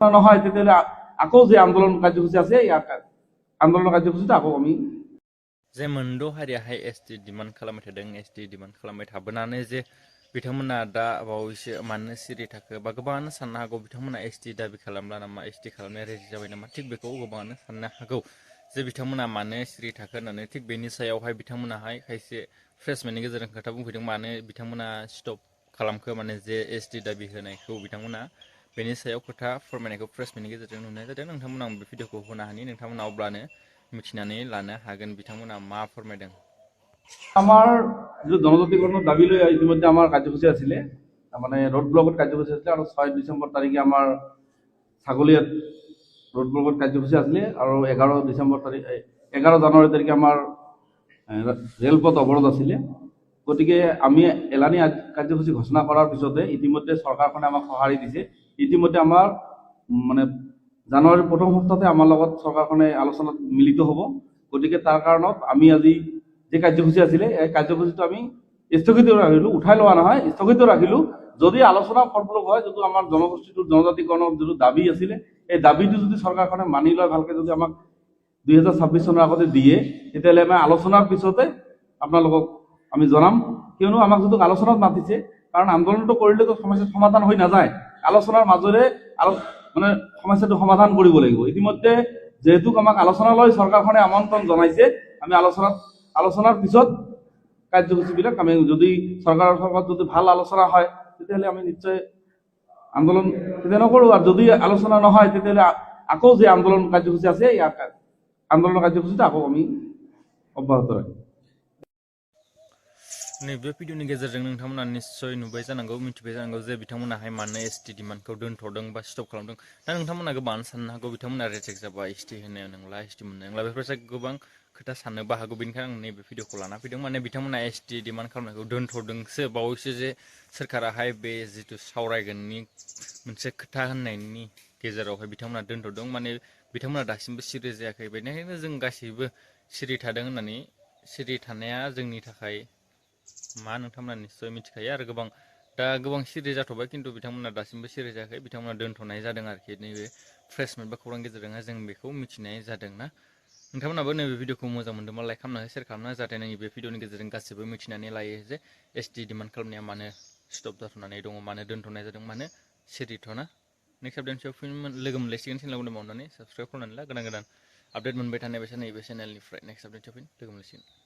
নহয় তেতিয়াহ'লে আকৌ যে আন্দোলন কাৰ্যসূচী আছে আন্দোলন কাৰ্যসূচীটো আকৌ আমি जे मोनद' हारियाहाय एसटि डिमान्ड खालामबाय थादों एसटि डिमान्ड खालामबाय थाबोनानै जे बिथांमोना दा बावैसो मानो सिरि थाखो बा गोबाङानो साननो हागौ बिथांमोना एसटि दाबि खालामला नामा एसटि खालामनाया रेडि जाबाय नामा थिग बेखौ गोबाङानो साननो हागौ जे बिथांमोना मानो सिरि थाखो होननानै थिग बेनि सायावहाय बिथांमोनाहाय खायसे प्रेसमेन्टनि गेजेरजों खोथा बुंफैदों मानो बिथांमोना स्टप खालामखो माने जे एसटि दाबि होनायखौ बिथांमोना बेनि सायाव खोथा फोरमायनायखौ प्रेसमेन्टनि गेजेरजों नुनाय जादों नोंथांमोना बे भिडिअखौ होनो हानि नोंथांमोना अब्लानो मिथिनानै लानो हागोन बिथांमोना मा फोरमायदों আমাৰ যিটো জনজাতিকৰণৰ দাবী লৈ ইতিমধ্যে আমাৰ কাৰ্যসূচী আছিলে মানে ৰোড ব্লকত কাৰ্যসূচী আছিলে আৰু 6 ডিচেম্বৰ তাৰিখে আমাৰ ছাগলীয়াত ৰোড ব্লকত কাৰ্যসূচী আছিলে আৰু 11 জানুৱাৰী তাৰিখে আমাৰ ৰেলপথ অৱৰোধ আছিলে গতিকে আমি এলানি কাৰ্যসূচী ঘোষণা কৰাৰ পিছতে ইতিমধ্যে চৰকাৰখনে আমাক সঁহাৰি দিছে ইতিমধ্যে আমাৰ মানে জানুৱাৰীৰ প্ৰথম সপ্তাহতে আমাৰ লগত চৰকাৰখনে আলোচনাত মিলিত হ'ব গতিকে তাৰ কাৰণত আমি আজি যে কাৰ্যসূচী আছিলে এই কাৰ্যসূচীটো আমি স্থগিত ৰাখিলোঁ উঠাই লোৱা নহয় স্থগিত ৰাখিলোঁ যদি আলোচনা ফলপ্ৰসূ হয় যিটো আমাৰ জনগোষ্ঠীটোৰ জনজাতিকৰণৰ যিটো দাবী আছিলে এই দাবীটো যদি চৰকাৰখনে মানি লয় ভালকৈ যদি আমাক 2026 চনৰ আগতে দিয়ে তেতিয়াহ'লে আমি আলোচনাৰ পিছতে আপোনালোকক আমি জনাম কিয়নো আমাক যদি আলোচনাত মাতিছে কাৰণ আন্দোলনটো কৰিলেতো সমস্যা সমাধান হৈ নাযায় আলোচনাৰ মাজেৰে মানে সমস্যাটো সমাধান কৰিব লাগিব ইতিমধ্যে যেহেতু আমাক আলোচনালৈ চৰকাৰখনে আমন্ত্ৰণ জনাইছে আমি আলোচনাৰ পিছত কাৰ্যসূচীবিলাক আমি যদি চৰকাৰৰ লগত যদি ভাল আলোচনা হয় তেতিয়াহ'লে আমি নিশ্চয় আন্দোলন তেতিয়া নকৰোঁ আৰু যদি আলোচনা নহয় তেতিয়াহ'লে আকৌ যে আন্দোলন কাৰ্যসূচী আছে এই আন্দোলন কাৰ্যসূচীটো আকৌ আমি অব্যাহত ৰাখিম नैबे भिडिअनि गेजेरजों नोंथांमोना निश्चय नुबाय जानांगौ मिथिबाय जानांगौ जे बिथांमोनाहाय मानो एसटि डिमान्डखौ दोनथ'दों बा स्टप खालामदों दा नोंथांमोना गोबाङानो साननो हागौ बिथांमोना रिजेक्ट जाबाय एसटि होनाया नंला एसटि मोननाय नंला बेफोरसो गोबां खोथा साननोबो हागौ बेनिखायनो आं नैबे भिडिअखौ लाना फैदों माने बिथांमोना एसटि डिमान्ड खालामनायखौ दोनथ'दोंसो बावैसो जे सोरखाराहाय बे जिथु सावरायगोननि मोनसे खोथा होननायनि गेजेरावहाय बिथांमोना दोनथ'दों माने बिथांमोना दासिमबो सिरि जायाखै बेनिखायनो जों गासैबो सिरि थादों होननानै सिरि थानाया जोंनि थाखाय मा नोंथांमोना निश्चय मिथिखायो आरो गोबां सिरि जाथ'बाय खिन्थु बिथांमोना दासिमबो सिरि जायाखै बिथांमोना दोनथ'नाय जादों आरोखि नैबे प्रेसमेन्ट बा खौरां गेजेरजोंहाय जों बेखौ मिथिनाय जादों ना नोंथांमोनाबो नैबे भिडिअखौ मोजां मोनदोंबा लाइक खालामना शेयार खालामना जाहाथे नैबे भिडिअनि गेजेरजों गासैबो मिथिनानै लायो जे एसटि डिमान्ड खालामनाया मानो स्टप जाथ'नानै दङ मानो दोनथ'नाय जादों मानो सिरिथ'ना नेक्स्ट आपडेटनि सायाव लोगो मोनलायसिगोन चेनेलखौ मावनानै साबस्क्राइब खालामनानै ला गोदान गोदान आपडेट मोनबाय थानाय बायसा नैबे चेनेलनिफ्राय नेक्स्ट आपडेटआव लोगो मोनलायसिगोन